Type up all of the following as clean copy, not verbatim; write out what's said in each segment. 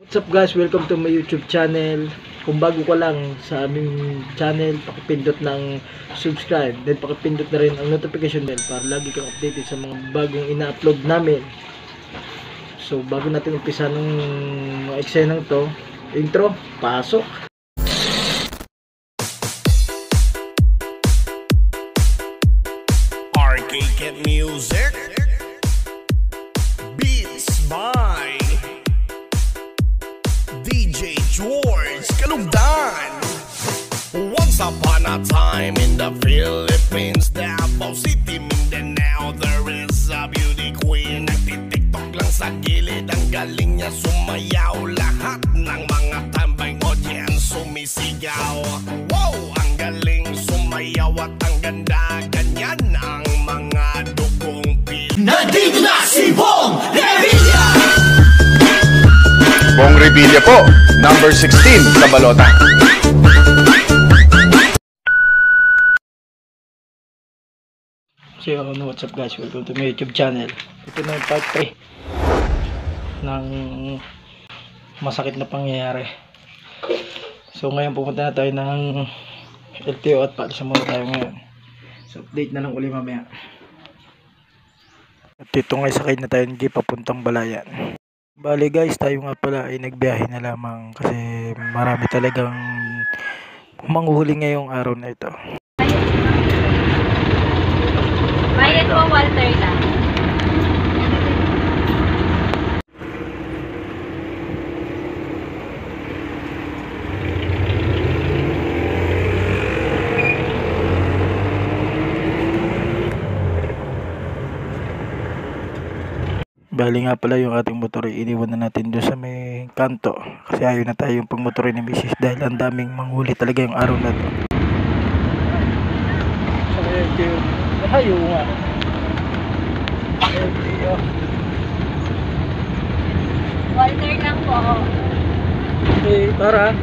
What's up guys? Welcome to my YouTube channel. Kung bago ka lang sa aming channel, pakipindot ng subscribe. Then pakipindot na rin ang notification bell para lagi kang updated sa mga bagong ina-upload namin. So bago natin umpisa ng mga eksenang to, intro, pasok! Arcade Music Beats by DJ George Kalugdan. Once upon a time in the Philippines, Davao City, Mindanao, there is a beauty queen. Nagtitiktok lang sa gilid, ang galing niya sumayaw. Lahat ng mga tambay audience sumisigaw. Wow, ang galing sumayaw at ang ganda. Ganyan ang mga dugong pil. Nandito na si Bong Revilla! Bong Revilla po, number 16 sa balota. So what's up guys? Welcome to my YouTube channel. Ito na yung part 3 ng masakit na pangyayari. So ngayon pupunta na tayo ng LTO at paalisan muna tayo ngayon. So update na lang uli mamaya. At dito nga sakay na tayo ng jeep papuntang Balayan. Bali guys, tayo nga pala ay nagbiyahe na lamang kasi marami talagang manguhuli ngayong araw na ito. Bayad po Walter lang. Bali nga pala yung ating motor ay iniwan na natin doon sa may kanto kasi ayaw na tayo yung pagmotorin ni Mrs. dahil ang daming manghuli talaga yung araw na to. Ayaw nga. Walter lang po. Okay, tara.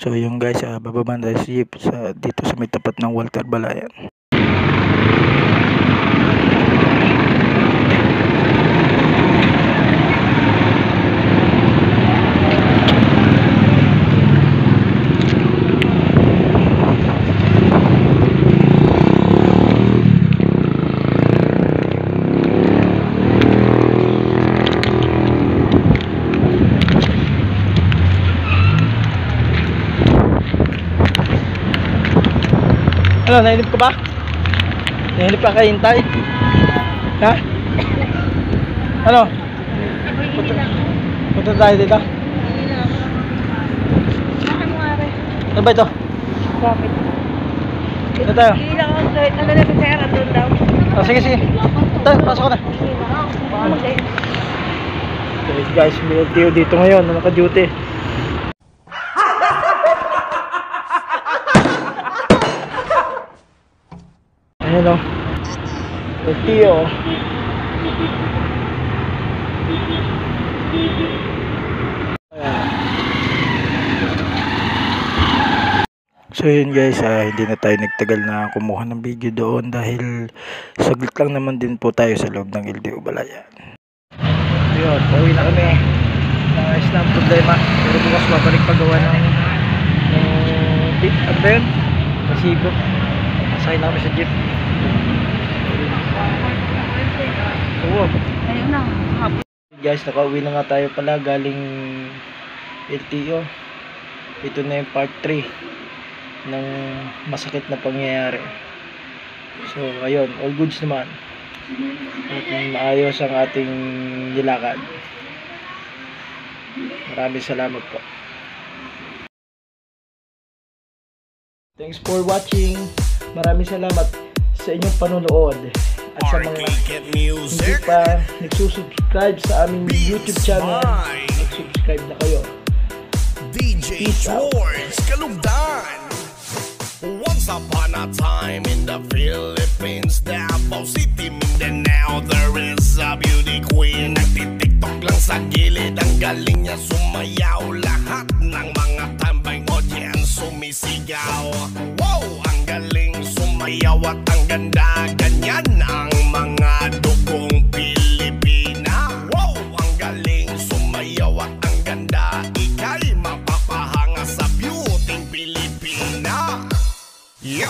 So yung guys, bababa na tayo sa jeep dito sa may tapat ng Walter Balayan. Ano, nainip ka ba? Nainip ka kahintay? Ha? Ano? Punta tayo dito? Ano ba ito? Bakit? Dito tayo? Ilang ako sa na sa sir, doon daw. Oh, sige, sige. Tayo, pasok ko na. Okay guys, may LTO dito ngayon na naka-duty. Ayan o, LTO. So yun guys, hindi na tayo nagtagal na kumuha ng video doon dahil saglit lang naman din po tayo sa loob ng LTO Balayan. Yun, pauwi na kami. Ayos na ang problema, pero bukas babalik paggawa ng ano ba yun? Resibo. Masakay na kami sa jeep. Oo. Ayun na. Guys, nakauwi na nga tayo pala galing LTO. Ito na yung part 3 ng masakit na pangyayari. So ayun, all goods naman. At maayos ang ating nilakad. Maraming salamat po. Thanks for watching. Maraming salamat sa inyong panonood. At sa mga hindi pa nagsusubscribe sa aming YouTube channel, mag-subscribe na kayo. DJ George Kalugdan. Once upon a time in the Philippines, Davao City, Mindanao, there is a beauty queen. Nagtitiktok lang sa gilid, ang galing niya sumayaw. Lahat ng mga tambay audience sumisigaw. Wow, ang galing sumayaw at ang ganda. Ganyan ang mga dugong Pilipina. Wow, ang galing sumayaw. sumayaw at ang ganda, ika'y mapapahanga sa beauty Pilipina. Yes!